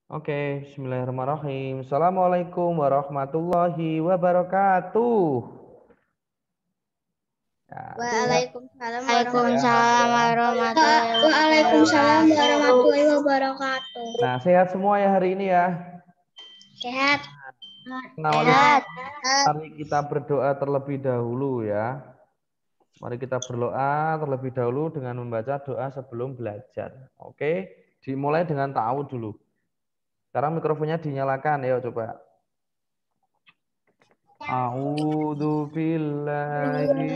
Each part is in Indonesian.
Oke, bismillahirrahmanirrahim. Assalamualaikum warahmatullahi wabarakatuh. Ya, sehat, Waalaikumsalam Waalaikumsalam warahmatullahi Waalaikumsalam wabarakatuh. warahmatullahi wabarakatuh. Nah, sehat semua ya hari ini ya. Sehat. Nah, Sehat. mari kita berdoa terlebih dahulu ya. Mari kita berdoa terlebih dahulu dengan membaca doa sebelum belajar. Oke, dimulai dengan ta'awudz dulu. Sekarang mikrofonnya dinyalakan, ya coba. A'udzu billahi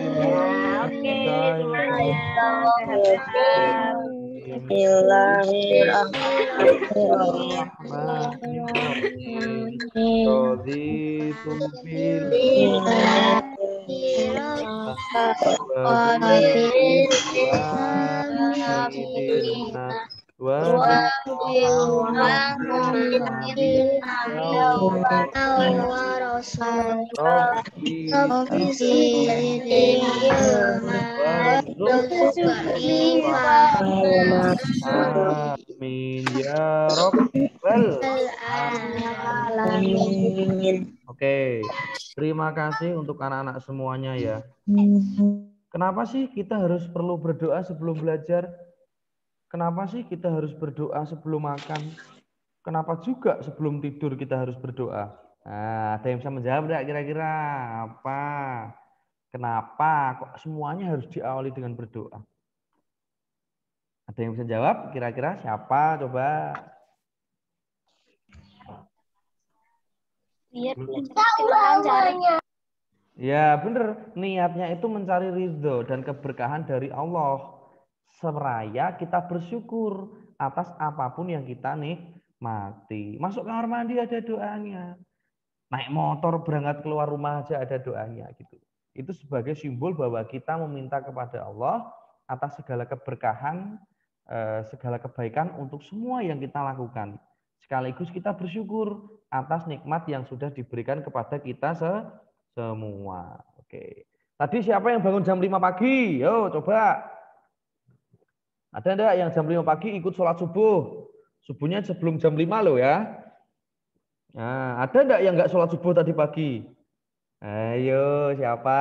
Oke, minasyaitonir semuanya sehat-sehat. rajim. Bismillahirrahmanirrahim. Raditu billah wa bil walidina wa bil Muhammadin Rabbi amin ya rabbal alamin. Oke, terima kasih untuk anak-anak semuanya ya. Kenapa sih kita harus perlu berdoa sebelum belajar? Kenapa sih kita harus berdoa sebelum makan? Kenapa juga sebelum tidur kita harus berdoa? Nah, ada yang bisa menjawab enggak kira-kira? Apa? Kenapa kok semuanya harus diawali dengan berdoa? Ada yang bisa jawab? Kira-kira siapa? Coba. Biar kita Ya, benar. Niatnya itu mencari ridho dan keberkahan dari Allah. Seraya kita bersyukur atas apapun yang kita nikmati. Masuk kamar mandi ada doanya. Naik motor berangkat keluar rumah aja ada doanya gitu. Itu sebagai simbol bahwa kita meminta kepada Allah atas segala keberkahan, segala kebaikan untuk semua yang kita lakukan. Sekaligus kita bersyukur atas nikmat yang sudah diberikan kepada kita semua. Oke. Tadi siapa yang bangun jam 5 pagi? Yo, coba. Ada enggak yang jam 5 pagi ikut sholat subuh? Subuhnya sebelum jam 5 loh ya. Nah, ada enggak yang enggak sholat subuh tadi pagi? Ayo, siapa?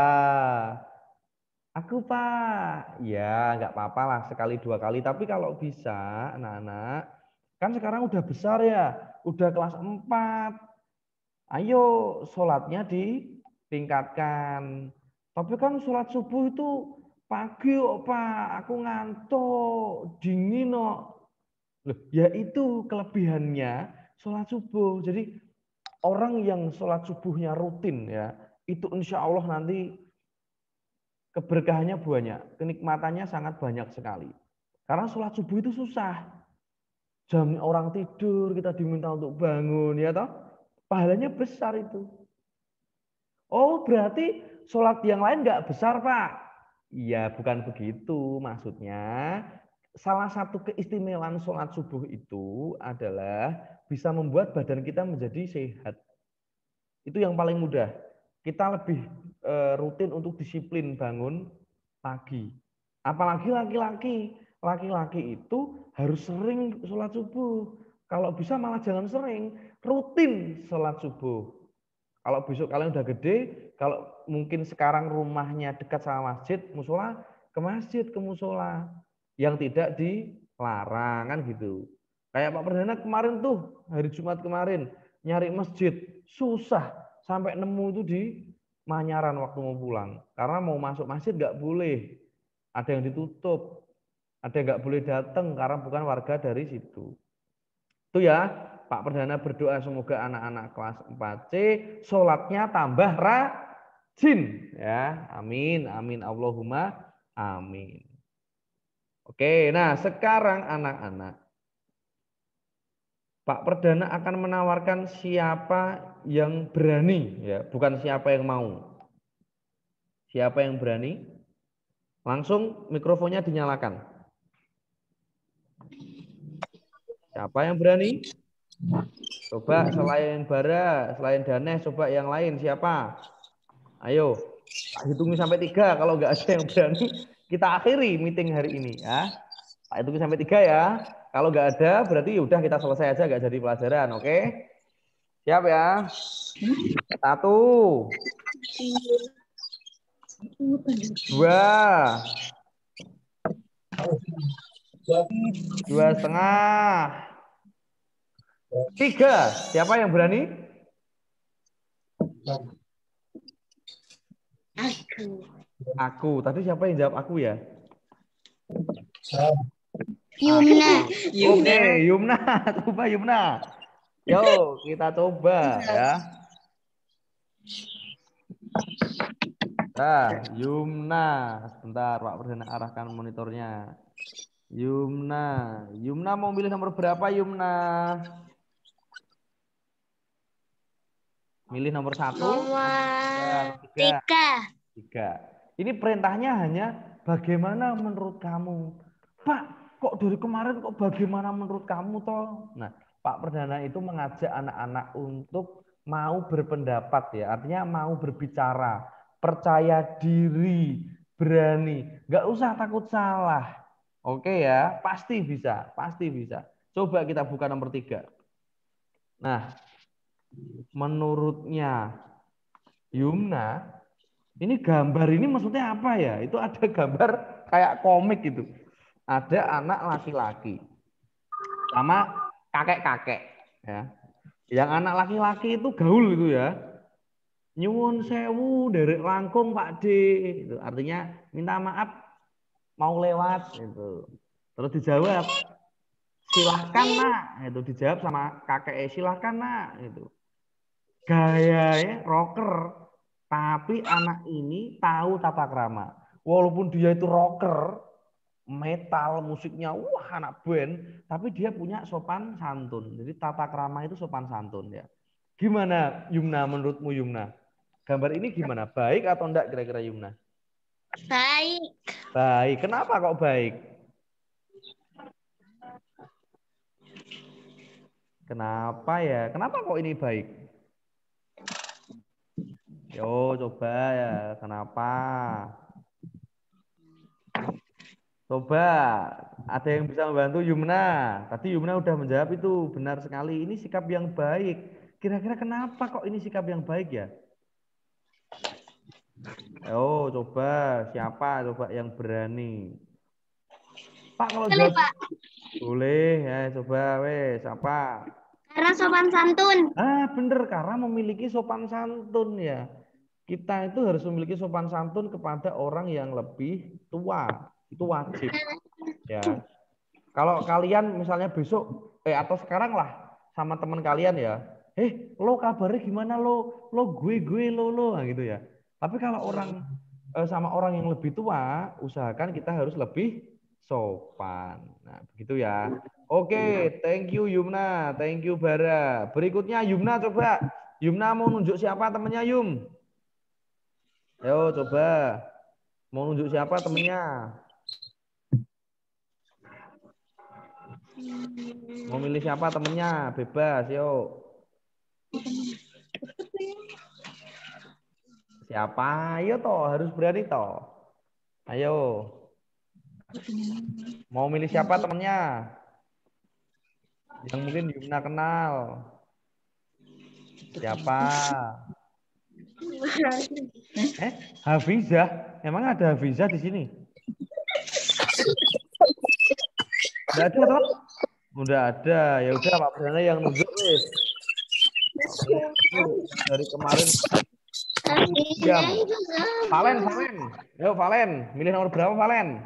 Aku, Pak. Ya, enggak apa-apa lah sekali dua kali. Tapi kalau bisa, anak-anak, kan sekarang udah besar ya. Udah kelas 4. Ayo, sholatnya ditingkatkan. Tapi kan sholat subuh itu pagi kok, Pak. Aku ngantuk, dingin kok. Loh, ya itu kelebihannya sholat subuh. Jadi orang yang sholat subuhnya rutin ya, itu insya Allah nanti keberkahannya banyak, kenikmatannya sangat banyak sekali. Karena sholat subuh itu susah. Jam orang tidur kita diminta untuk bangun ya toh. Pahalanya besar itu. Oh berarti sholat yang lain nggak besar Pak? Iya bukan begitu maksudnya. Salah satu keistimewaan sholat subuh itu adalah bisa membuat badan kita menjadi sehat. Itu yang paling mudah. Kita lebih rutin untuk disiplin bangun pagi. Apalagi laki-laki. Laki-laki itu harus sering sholat subuh. Kalau bisa malah jangan sering, rutin sholat subuh. Kalau besok kalian udah gede, kalau mungkin sekarang rumahnya dekat sama masjid, musola, ke masjid, ke musola. Yang tidak dilarang, kan gitu. Kayak Pak Perdana kemarin tuh, hari Jumat kemarin, nyari masjid, susah. Sampai nemu itu di Manyaran waktu mau pulang. Karena mau masuk masjid nggak boleh. Ada yang ditutup. Ada yang nggak boleh datang karena bukan warga dari situ. Itu ya, Pak Perdana berdoa semoga anak-anak kelas 4C sholatnya tambah rajin. Ya, amin, amin, Allahumma amin. Oke, nah sekarang anak-anak. Pak Perdana akan menawarkan siapa yang berani, ya, bukan siapa yang mau. Siapa yang berani? Langsung mikrofonnya dinyalakan. Siapa yang berani? Coba selain Bara, selain Danes, coba yang lain siapa? Ayo, hitungin sampai 3. Kalau nggak ada yang berani, kita akhiri meeting hari ini ya. Tak hitungin sampai 3 ya. Kalau nggak ada, berarti udah kita selesai aja, nggak jadi pelajaran, oke? Siap ya? 1, 2, 2,5, 3. Siapa yang berani? Aku. Tadi siapa yang jawab aku ya? Yumna. Oke, Yumna. Coba Yumna. Yo, kita coba ya. Nah, Yumna. Sebentar, Pak Perdana arahkan monitornya. Yumna. Yumna mau milih nomor berapa, Yumna? Milih nomor 1, Nomor 3. 3. 3. Ini perintahnya hanya bagaimana menurut kamu. Pak, kok dari kemarin kok bagaimana menurut kamu toh? Nah, Pak Perdana itu mengajak anak-anak untuk mau berpendapat ya. Artinya mau berbicara, percaya diri, berani. Nggak usah takut salah. Oke ya, pasti bisa, pasti bisa. Coba kita buka nomor 3. Nah, menurutnya Yumna, ini gambar ini maksudnya apa ya? Itu ada gambar kayak komik gitu. Ada anak laki-laki sama kakek-kakek ya. Yang anak laki-laki itu gaul gitu ya. Nyuwun sewu derek langkung Pak D. Itu artinya minta maaf mau lewat itu. Terus dijawab silahkan nak, itu dijawab sama kakek silahkan nak itu. Gayanya rocker, tapi anak ini tahu tata krama. Walaupun dia itu rocker, metal, musiknya wah anak band, tapi dia punya sopan santun. Jadi tata krama itu sopan santun ya. Gimana Yumna menurutmu Yumna? Gambar ini gimana? Baik atau enggak kira-kira Yumna? Baik. Baik. Kenapa kok baik? Kenapa ya? Kenapa kok ini baik? Yo, coba ya. Kenapa? Coba, ada yang bisa membantu Yumna. Tadi Yumna udah menjawab itu benar sekali. Ini sikap yang baik. Kira-kira kenapa kok ini sikap yang baik ya? Oh, coba siapa? Coba yang berani. Pak kalau jawab boleh ya. Coba wes apa? Karena sopan santun. Ah, bener karena memiliki sopan santun ya. Kita itu harus memiliki sopan santun kepada orang yang lebih tua. Itu wajib ya. Kalau kalian misalnya besok atau sekarang lah sama teman kalian ya, lo kabarnya gimana lo gue lo nah, gitu ya. Tapi kalau orang sama orang yang lebih tua, usahakan kita harus lebih sopan. Nah, begitu ya. Oke, thank you Yumna, thank you Bara. Berikutnya Yumna coba. Yumna mau nunjuk siapa temennya Yum? Ayo coba. Mau nunjuk siapa temennya? Mau milih siapa temennya? Bebas, yuk. Siapa? Ayo toh, harus berani toh. Ayo. Mau milih siapa temennya? Yang mungkin Yumna kenal. Siapa? Hafizah? Emang ada Hafizah di sini? Udah ada toh? Udah ada. Ya udah Pak Perdana yang nunjuk wis. Dari kemarin jam. Valen. Yuk Valen, milih nomor berapa Valen?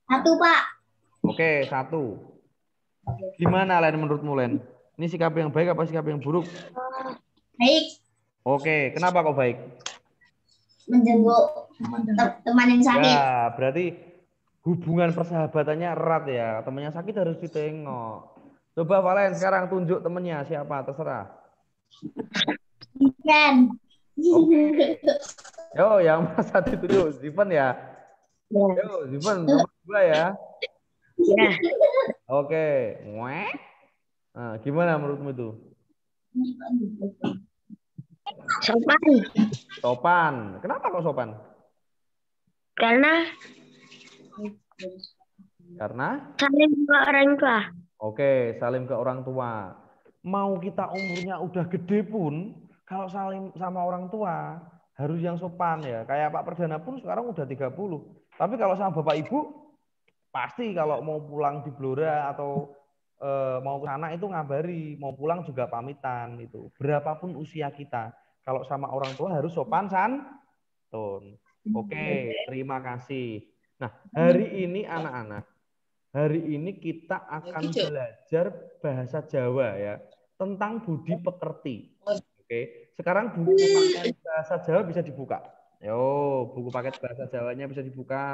1, Pak. Oke, 1. Gimana Len menurutmu Len? Ini sikap yang baik apa sikap yang buruk? Baik. Oke, kenapa kok baik? Menjenguk teman yang sakit. Ya, berarti hubungan persahabatannya erat ya. Temannya sakit harus ditengok. Coba Valen sekarang tunjuk temennya siapa, terserah. Ikan. Oke. Yo, yang masa ditunjuk Zivan ya. Yo, Zivan nomor 2 ya. Ya. Oke. Nah, gimana menurutmu itu? Sopan. Sopan. Kenapa kok sopan? Karena saling ke orang tua. Oke, salim ke orang tua. Mau kita umurnya udah gede pun, kalau salim sama orang tua, harus yang sopan ya. Kayak Pak Perdana pun sekarang udah 30. Tapi kalau sama Bapak Ibu, pasti kalau mau pulang di Blora atau mau ke sana itu ngabari. Mau pulang juga pamitan itu. Berapapun usia kita, kalau sama orang tua harus sopan santun. Oke, terima kasih. Nah, hari ini anak-anak, hari ini kita akan belajar bahasa Jawa ya, tentang budi pekerti. Oke, sekarang buku paket bahasa Jawa bisa dibuka. Yo, buku paket bahasa Jawanya bisa dibuka.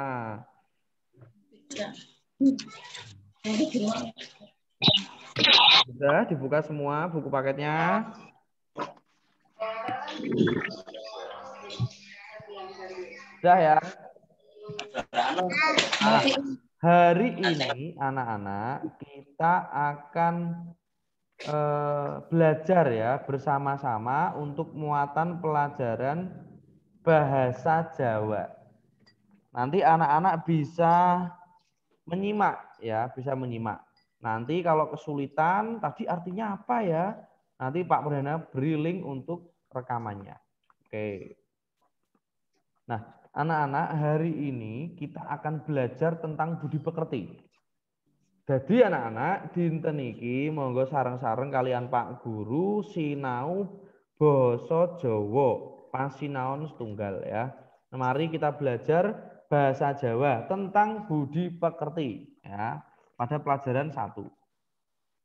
Sudah dibuka semua buku paketnya. Sudah ya. Nah, hari ini anak-anak kita akan belajar ya bersama-sama untuk muatan pelajaran bahasa Jawa. Nanti anak-anak bisa menyimak ya, bisa menyimak. Nanti kalau kesulitan tadi artinya apa ya? Nanti Pak Perdana beri link untuk rekamannya. Oke. Nah, anak-anak hari ini kita akan belajar tentang budi pekerti. Jadi anak-anak dinten iki monggo sareng-sareng kalian Pak Guru sinau basa Jawa pasinaon setunggal ya. Nah, mari kita belajar bahasa Jawa tentang budi pekerti ya pada pelajaran 1.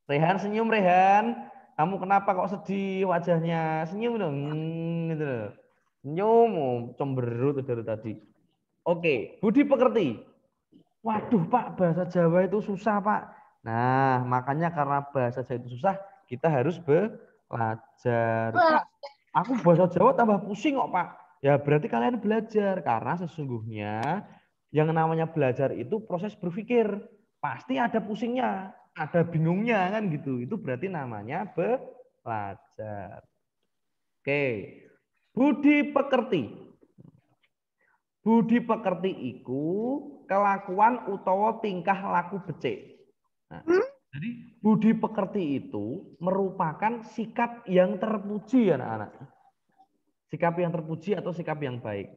Rehan senyum Rehan. Kamu kenapa kok sedih wajahnya? Senyum dong. Gitu loh. Senyum cemberut dari tadi. Oke, budi pekerti. Waduh Pak, bahasa Jawa itu susah Pak. Nah, makanya karena bahasa Jawa itu susah, kita harus belajar. Pak, aku bahasa Jawa tambah pusing kok Pak. Ya berarti kalian belajar. Karena sesungguhnya yang namanya belajar itu proses berpikir. Pasti ada pusingnya, ada bingungnya kan gitu. Itu berarti namanya belajar. Oke, budi pekerti. Budi pekerti iku kelakuan utawa tingkah laku becik. Nah, jadi budi pekerti itu merupakan sikap yang terpuji anak-anak. Sikap yang terpuji atau sikap yang baik.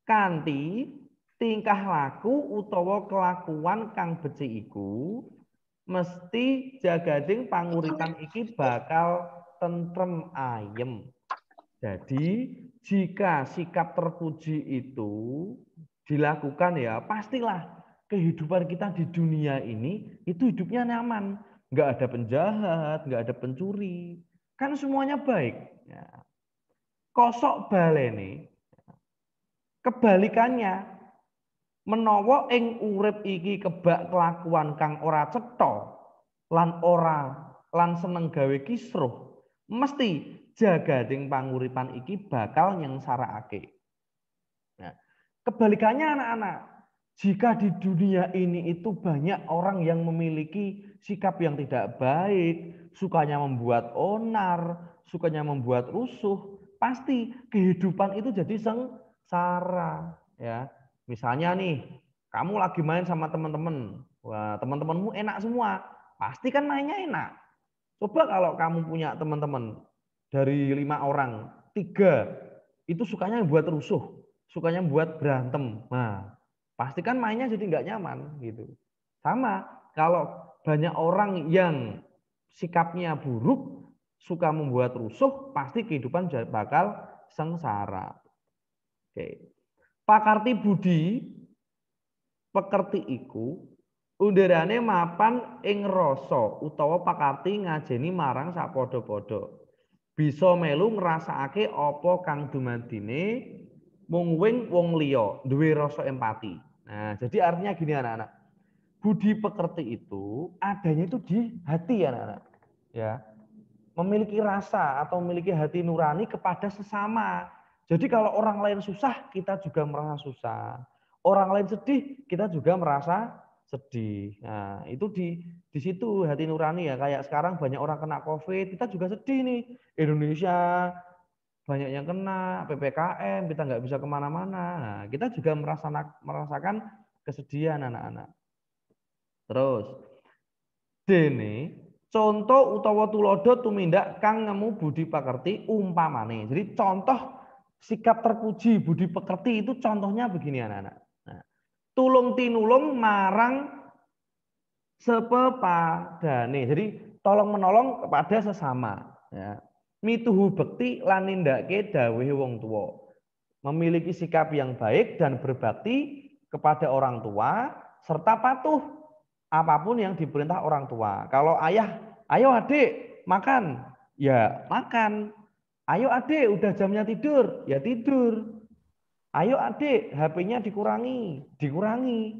Kanthi tingkah laku utawa kelakuan kang becik iku mesti jagading panguripan iki bakal tentrem ayem. Jadi jika sikap terpuji itu dilakukan ya pastilah kehidupan kita di dunia ini itu hidupnya nyaman. Nggak ada penjahat, nggak ada pencuri. Kan semuanya baik. Ya. Kosok balene. Kebalikannya, menawa ing urip iki kebak kelakuan kang ora cetha lan seneng gawe kisruh, mesti jagading panguripan iki bakal nyengsaraake. Nah, kebalikannya anak-anak, jika di dunia ini itu banyak orang yang memiliki sikap yang tidak baik, sukanya membuat onar, sukanya membuat rusuh, pasti kehidupan itu jadi sengsara, ya. Misalnya nih, kamu lagi main sama teman-teman, wah teman-temanmu enak semua, pasti kan mainnya enak. Coba kalau kamu punya teman-teman dari 5 orang, 3 itu sukanya buat rusuh, sukanya buat berantem. Nah, pasti kan mainnya jadi nggak nyaman gitu. Sama kalau banyak orang yang sikapnya buruk, suka membuat rusuh, pasti kehidupan bakal sengsara. Oke. Pakarti budi pekerti iku underane mapan ing rasa utawa pakarti ngajeni marang sapadha-padha. Bisa melu ngrasakake apa kang dumadine mung wong liya, duwe rasa empati. Nah, jadi artinya gini anak-anak. Budi pekerti itu adanya itu di hati anak-anak. Ya. Memiliki rasa atau memiliki hati nurani kepada sesama. Jadi kalau orang lain susah, kita juga merasa susah. Orang lain sedih, kita juga merasa sedih. Nah, itu di situ hati nurani ya. Kayak sekarang banyak orang kena COVID, kita juga sedih nih. Indonesia banyak yang kena, PPKM, kita nggak bisa kemana-mana. Nah, kita juga merasakan kesedihan anak-anak. Terus, dene contoh utawa tulodo tumindak kang ngemu budi pekerti umpamane. Jadi contoh sikap terpuji budi pekerti itu contohnya begini anak-anak. Nah, tulung tinulung marang sepepadane. Jadi tolong menolong kepada sesama. Ya. Mituhu bekti lan nindake dawuhe wong tua. Memiliki sikap yang baik dan berbakti kepada orang tua serta patuh apapun yang diperintah orang tua. Kalau ayah, ayo adik makan, ya makan. Ayo adik udah jamnya tidur, ya tidur. Ayo adik HP-nya dikurangi, dikurangi.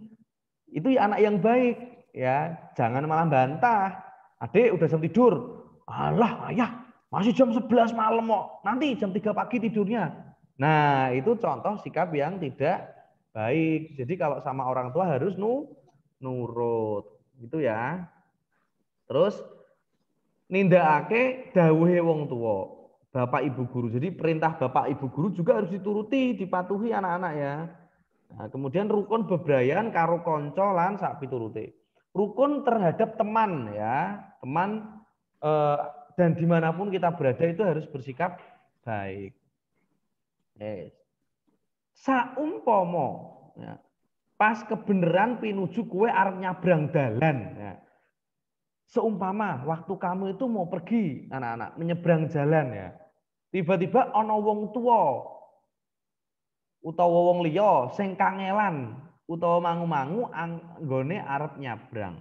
Itu ya anak yang baik, ya. Jangan malah bantah. Adik udah jam tidur. Alah ayah, masih jam 11 malam kok. Nanti jam 3 pagi tidurnya. Nah, itu contoh sikap yang tidak baik. Jadi kalau sama orang tua harus nurut. Gitu ya. Terus nindakake dawuhe wong tua. Bapak Ibu guru. Jadi perintah Bapak Ibu guru juga harus dituruti, dipatuhi anak-anak ya. Nah, kemudian rukun bebrayan karo konco lan sak piturute. Rukun terhadap teman ya, teman dan dimanapun kita berada itu harus bersikap baik. Yes. Saumpama ya, pas kebenaran pinuju kue arep nyabrang dalan. Ya. Seumpama waktu kamu itu mau pergi anak-anak menyeberang jalan ya, tiba-tiba ana wong tua utawa wong liya sing kangelan utawa mangu-mangu anggone arep nyabrang.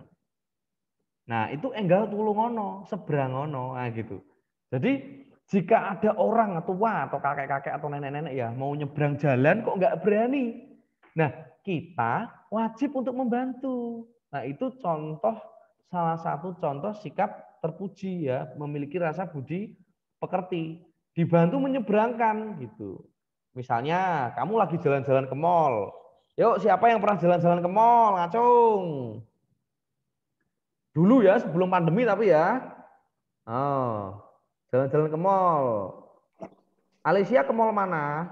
Nah, itu enggal tulung ono, seberang ono, nah gitu. Jadi jika ada orang tua atau kakek-kakek atau nenek-nenek ya mau nyebrang jalan kok nggak berani. Nah, kita wajib untuk membantu. Nah, itu salah satu contoh sikap terpuji ya, memiliki rasa budi pekerti. Dibantu menyeberangkan gitu. Misalnya kamu lagi jalan-jalan ke mall. Yuk, siapa yang pernah jalan-jalan ke mall? Ngacung. Dulu ya, sebelum pandemi tapi ya. Oh, jalan-jalan ke mall. Alicia ke mall mana?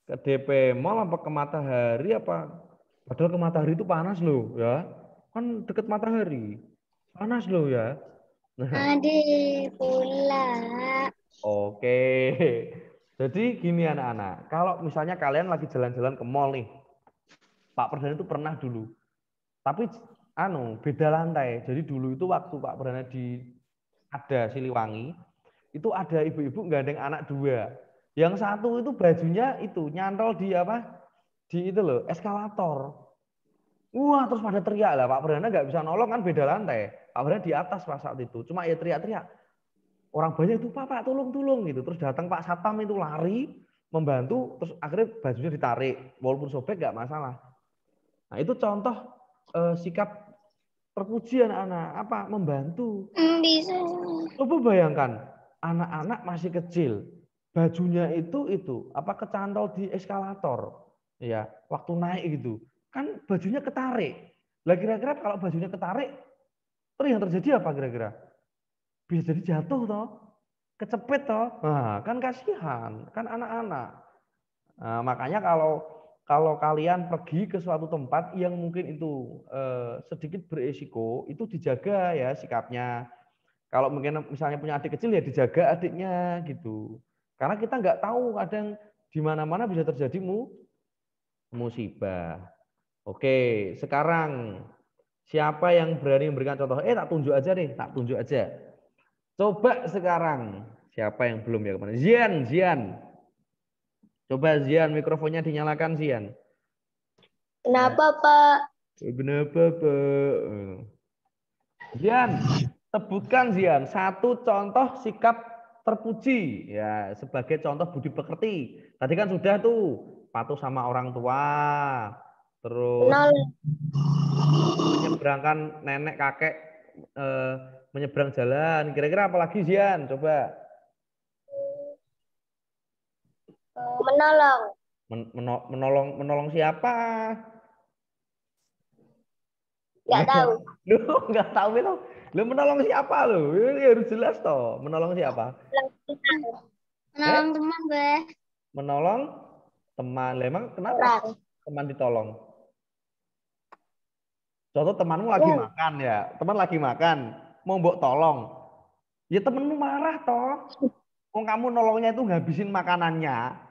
Ke DP Mall apa ke Matahari apa? Padahal ke Matahari itu panas loh ya. Kan deket Matahari. Panas loh ya. Adik pula. Oke. Jadi gini anak-anak. Kalau misalnya kalian lagi jalan-jalan ke mall nih. Pak Perdana itu pernah dulu. Tapi beda lantai. Jadi dulu itu waktu Pak Perdana ada Siliwangi, itu ada ibu-ibu gandeng anak dua. Yang satu itu bajunya itu nyantol di apa? Di itu loh, eskalator. Wah, terus pada teriak lah. Pak Perdana nggak bisa nolong kan beda lantai. Pak Perdana di atas pas saat itu. Cuma ya teriak-teriak. Orang banyak itu, Pak, tolong gitu. Terus datang Pak Satpam itu lari, membantu, terus akhirnya bajunya ditarik. Walaupun sobek nggak masalah. Nah, itu contoh sikap terpuji anak-anak. Apa? Membantu. Bisa. Coba bayangkan, anak-anak masih kecil, bajunya itu apa kecantol di eskalator, ya, waktu naik gitu, kan bajunya ketarik. Lah kira-kira kalau bajunya ketarik, terus yang terjadi apa kira-kira? Bisa jadi jatuh toh, kecepet toh, nah, kan kasihan, kan anak-anak. Nah, makanya kalau kalian pergi ke suatu tempat yang mungkin itu sedikit beresiko, itu dijaga ya sikapnya. Kalau mungkin misalnya punya adik kecil ya dijaga adiknya gitu. Karena kita nggak tahu kadang di mana-mana bisa terjadi musibah. Oke, sekarang siapa yang berani memberikan contoh? Tak tunjuk aja nih, tak tunjuk aja. Coba sekarang siapa yang belum ya kemana? Zian. Coba Zian, mikrofonnya dinyalakan Zian. Kenapa, Pak? Kenapa, Pak? Zian, sebutkan Zian satu contoh sikap terpuji ya sebagai contoh budi pekerti. Tadi kan sudah tuh patuh sama orang tua, terus menyeberangkan nenek kakek menyeberang jalan. Kira-kira apa lagi Zian? Coba. Menolong. Menolong siapa? Nggak tahu. Loh, nggak tahu itu. Lo menolong siapa lo? Ini harus jelas toh. Menolong siapa? Menolong teman, Beh. Menolong teman. Lah, emang kenapa Orang. teman ditolong? Contoh temanmu lagi Ya. makan ya. Teman lagi makan. Mau mbok tolong. Ya temenmu marah toh. Kok kamu nolongnya itu ngabisin makanannya.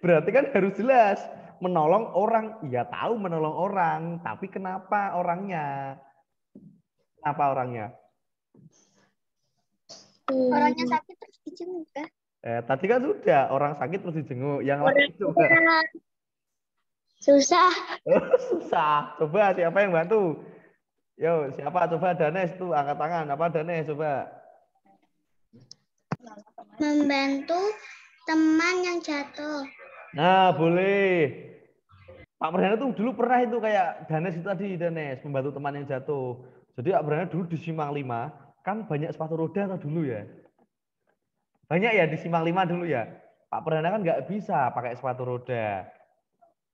Berarti kan harus jelas. Menolong orang. Ya tahu menolong orang. Tapi kenapa orangnya? Kenapa orangnya? Orangnya sakit terus dijenguk, Beh. Tadi kan sudah. Orang sakit terus dijenguk. Yang lain coba. Susah. Susah. Coba siapa yang bantu? Yo, siapa? Coba Danes tuh angkat tangan. Apa Danes? Coba. Membantu teman yang jatuh. Nah, boleh. Pak Perdana tuh dulu pernah itu kayak Danes itu tadi, Danes, membantu teman yang jatuh. Jadi Pak Perdana dulu di Simpang 5, kan banyak sepatu roda atau dulu ya? Banyak ya di Simpang 5 dulu ya? Pak Perdana kan nggak bisa pakai sepatu roda.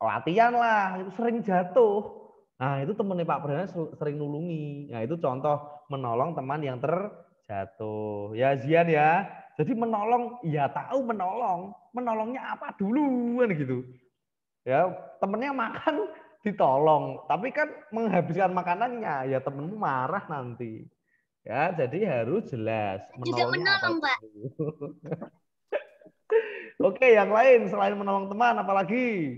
Latihan lah, itu sering jatuh. Nah, itu temennya Pak Perdana sering nulungi. Nah, itu contoh menolong teman yang terjatuh. Ya, Zian ya. Jadi menolong, ya tahu menolong. Menolongnya apa dulu kan gitu. Ya, temennya makan ditolong, tapi kan menghabiskan makanannya, ya temenmu marah nanti. Ya, jadi harus jelas Juga menolongnya apa menolong, Pak. dulu. Oke, yang lain selain menolong teman, apalagi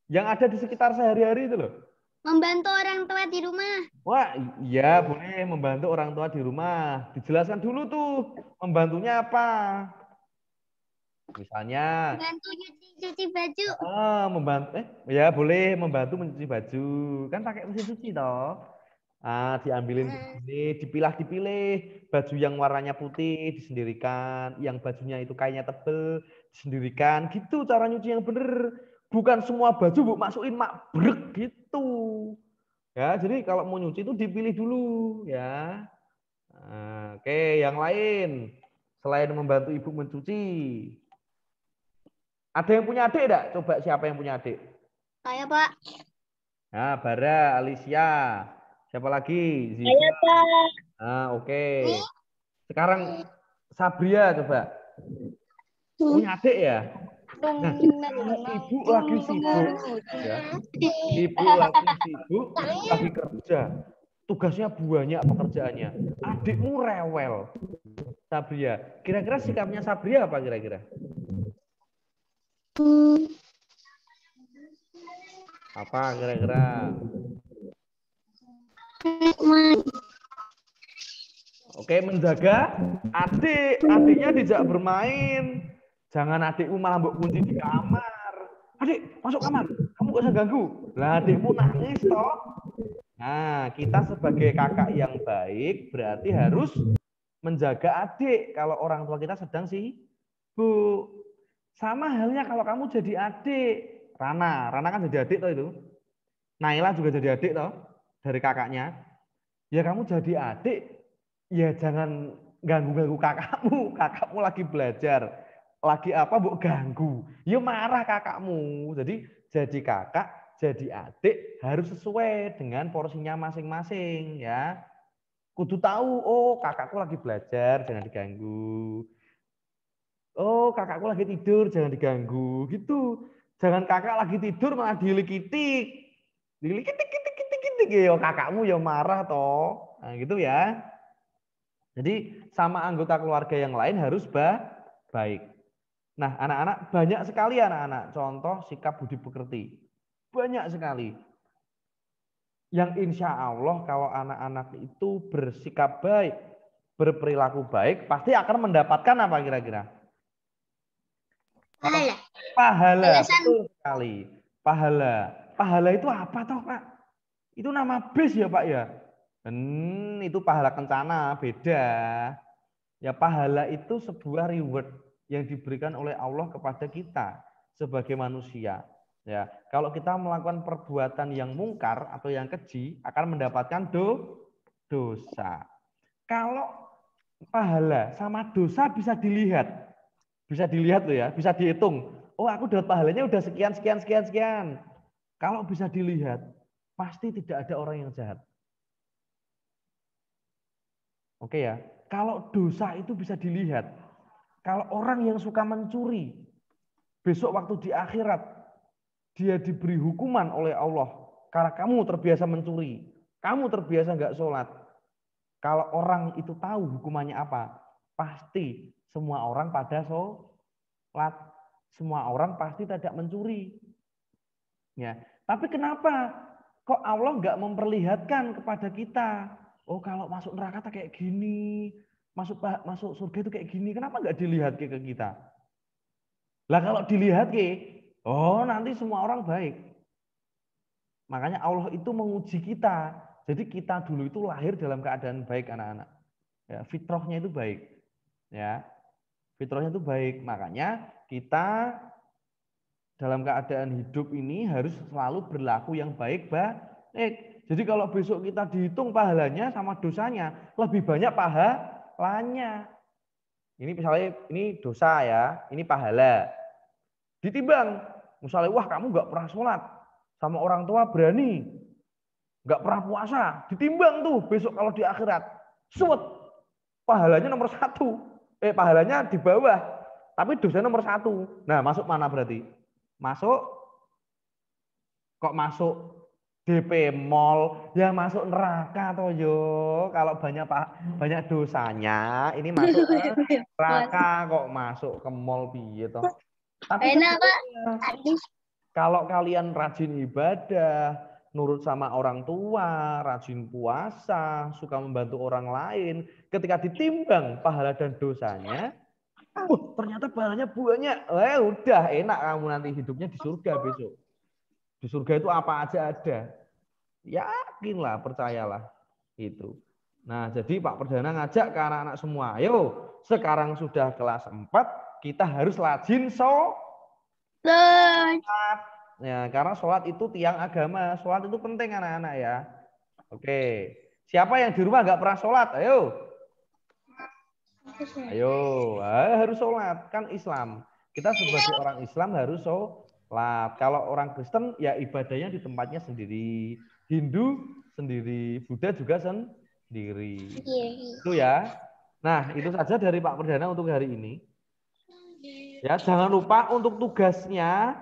yang ada di sekitar sehari-hari itu loh. Membantu orang tua di rumah. Wah, iya boleh membantu orang tua di rumah. Dijelaskan dulu tuh membantunya apa. Misalnya Membantu cuci baju. membantu ya boleh membantu mencuci baju. Kan pakai mesin cuci toh. Diambilin ini, dipilah-dipilih. Baju yang warnanya putih disendirikan, yang bajunya itu kayaknya tebel disendirikan. Gitu cara nyuci yang bener. Bukan semua baju bu masukin mak brek gitu. Ya, jadi kalau mau nyuci itu dipilih dulu ya. Oke, yang lain selain membantu ibu mencuci, ada yang punya adik enggak? Coba siapa yang punya adik? Saya, Pak. Nah, Bara, Alicia. Siapa lagi? Ziva. Saya, Pak. Oke. Sekarang Sabria coba. Punya adik ya? Nah, ibu lagi sibuk ya. Ibu lagi sibuk, lagi kerja. Tugasnya banyak pekerjaannya. Adikmu rewel. Sabria. Kira-kira sikapnya Sabria apa kira-kira? Apa kira-kira? Oke, menjaga adiknya dijak bermain. Jangan adikmu malah mbok kunci di kamar. Adik, masuk kamar. Kamu gak usah ganggu. Lah adikmu nangis toh. Nah, kita sebagai kakak yang baik berarti harus menjaga adik kalau orang tua kita sedang sibuk. Sama halnya kalau kamu jadi adik. Rana kan jadi adik toh itu. Naila juga jadi adik toh dari kakaknya. Ya kamu jadi adik, ya jangan ganggu-ganggu kakakmu. Kakakmu lagi belajar. Lagi apa, bu ganggu. Ya marah kakakmu. Jadi kakak, jadi adik harus sesuai dengan porsinya masing-masing ya. Kudu tahu, oh kakakku lagi belajar, jangan diganggu. Oh kakakku lagi tidur, jangan diganggu. Gitu. Jangan kakak lagi tidur malah dilikitik. Dilikitik, ya kakakmu ya marah toh. Nah gitu ya. Jadi sama anggota keluarga yang lain harus baik. Nah anak-anak banyak sekali anak-anak contoh sikap budi pekerti. Banyak sekali. Yang insya Allah kalau anak-anak itu bersikap baik, berperilaku baik, pasti akan mendapatkan apa kira-kira? Pahala. Pahala, Balasan. betul sekali. Pahala. Pahala itu apa toh Pak? Itu nama bis ya Pak ya? Itu pahala kencana, beda. Ya pahala itu sebuah reward yang diberikan oleh Allah kepada kita sebagai manusia. Ya, kalau kita melakukan perbuatan yang mungkar atau yang keji akan mendapatkan dosa. Kalau pahala sama dosa bisa dilihat. Bisa dilihat loh ya, bisa dihitung. Oh, aku dapat pahalanya udah sekian. Kalau bisa dilihat, pasti tidak ada orang yang jahat. Oke ya, kalau dosa itu bisa dilihat. Kalau orang yang suka mencuri, besok waktu di akhirat, dia diberi hukuman oleh Allah. Karena kamu terbiasa mencuri, kamu terbiasa nggak sholat. Kalau orang itu tahu hukumannya apa, pasti semua orang pada sholat. Semua orang pasti tidak mencuri. Ya, tapi kenapa kok Allah nggak memperlihatkan kepada kita? Oh, kalau masuk neraka kayak gini, masuk surga itu kayak gini. Kenapa nggak dilihat ke kita? Lah kalau dilihat oh nanti semua orang baik. Makanya Allah itu menguji kita. Jadi kita dulu itu lahir dalam keadaan baik anak-anak. Ya, fitrahnya itu baik. Ya, fitrahnya itu baik. Makanya kita dalam keadaan hidup ini harus selalu berlaku yang baik. Jadi kalau besok kita dihitung pahalanya sama dosanya, lebih banyak pahalanya. Ini misalnya ini dosa ya, ini pahala. Ditimbang, misalnya wah kamu nggak pernah sholat, sama orang tua berani, nggak pernah puasa, ditimbang tuh besok kalau di akhirat, suwet, pahalanya nomor 1, pahalanya di bawah, tapi dosa nomor 1. Nah masuk mana berarti? Kok masuk DP Mall, ya masuk neraka toh yo. Kalau banyak dosanya, ini masuk neraka kok masuk ke mall piye toh. Tapi kalau kalian rajin ibadah, nurut sama orang tua, rajin puasa, suka membantu orang lain, ketika ditimbang pahala dan dosanya, ternyata pahalanya banyak. Udah enak kamu nanti hidupnya di surga besok. Di surga itu apa aja ada. Yakinlah, percayalah. Itu. Nah, jadi Pak Perdana ngajak ke anak-anak semua. Ayo, sekarang sudah kelas 4, kita harus rajin sholat. Ya, karena sholat itu tiang agama. Sholat itu penting anak-anak ya. Oke. Siapa yang di rumah nggak pernah sholat? Ayo. Ayo, harus sholat. Kan Islam. Kita sebagai orang Islam harus sholat. Kalau orang Kristen ya ibadahnya di tempatnya sendiri. Hindu sendiri. Buddha juga sendiri. Itu ya. Nah, itu saja dari Pak Perdana untuk hari ini. Ya, jangan lupa untuk tugasnya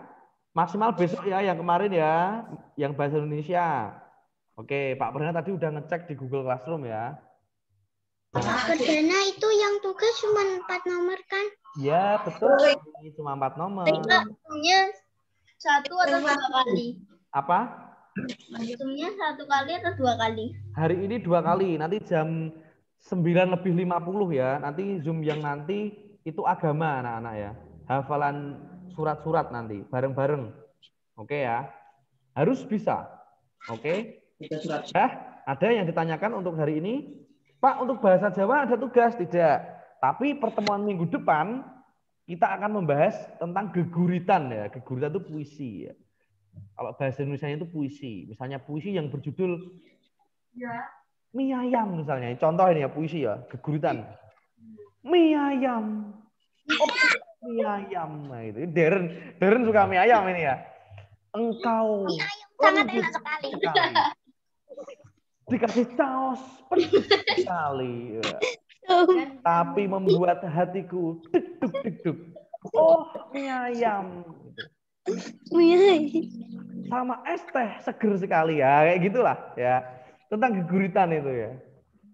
maksimal besok ya, yang kemarin ya, yang bahasa Indonesia. Oke, Pak Perdana tadi udah ngecek di Google Classroom ya. Pak Perdana itu yang tugas cuma 4 nomor kan? Ya, betul. Ini cuma 4 nomor. Hitungnya 1 atau 2 kali? Apa? Hitungnya 1 kali atau 2 kali? Hari ini 2 kali, nanti jam 9:50 ya. Nanti Zoom yang nanti itu agama anak-anak ya. Hafalan surat-surat nanti bareng-bareng. Oke ya. Harus bisa. Oke. Ada yang ditanyakan untuk hari ini? Pak, untuk bahasa Jawa ada tugas? Tidak. Tapi pertemuan minggu depan kita akan membahas tentang geguritan ya. Geguritan itu puisi ya. Kalau bahasa Indonesia itu puisi. Misalnya puisi yang berjudul mie ayam misalnya. Contoh ini ya puisi ya, geguritan. Mie ayam. Mie ayam. Nah itu Deren suka mie ayam ini ya. Engkau Sangat enak sekali. Dikasih saus pedas sekali. Ya. Tapi membuat hatiku deg-deg. Oh, mie ayam. Sama es teh seger sekali ya. Kayak gitulah ya. Tentang geguritan itu ya.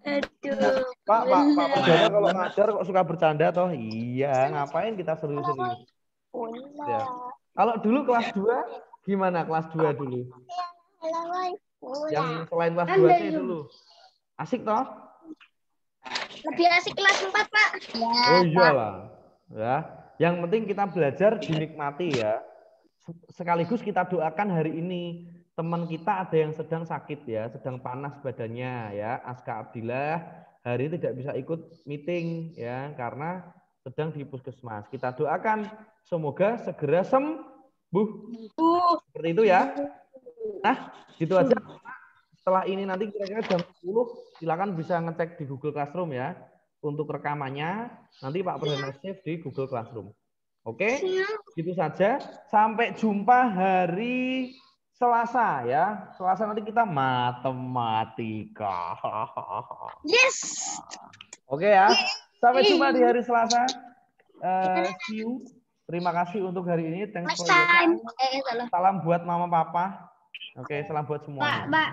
Aduh. Pak Perdana kalau ngajar kok suka bercanda toh? Iya, ngapain kita serius-serius? Ya. Kalau dulu kelas 2 gimana kelas 2 dulu? Yang selain kelas 2-nya dulu. Asik toh? Lebih asik kelas 4, Pak. Oh iyalah. Ya. Yang penting kita belajar dinikmati ya. Sekaligus kita doakan hari ini teman kita ada yang sedang sakit ya, sedang panas badannya ya. Aska Abdillah hari ini tidak bisa ikut meeting ya karena sedang di puskesmas. Kita doakan semoga segera sembuh. Seperti itu ya. Nah, gitu aja. Setelah ini nanti kira-kira jam 10 silakan bisa ngecek di Google Classroom ya. Untuk rekamannya nanti Pak Perdana save di Google Classroom. Oke? Gitu saja. Sampai jumpa hari Selasa ya. Selasa nanti kita matematika. Yes. Oke ya. Sampai jumpa di hari Selasa. See you. Terima kasih untuk hari ini. Thanks Next for your time. time. Salam buat mama papa. Oke, salam buat semuanya. Mbak.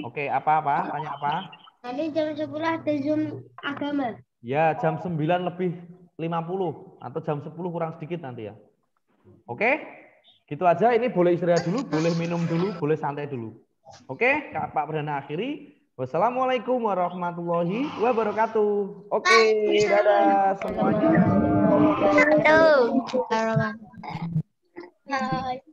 Oke, apa? Tanya apa? Nanti jam 10 ada Zoom agama. Ya, jam 9 lebih 50 atau jam 10 kurang sedikit nanti ya. Oke? Gitu aja, ini boleh istirahat dulu, boleh minum dulu, boleh santai dulu. Oke, Pak Perdana akhiri. Wassalamualaikum warahmatullahi wabarakatuh. Oke, dadah semuanya. Tuh. Bye.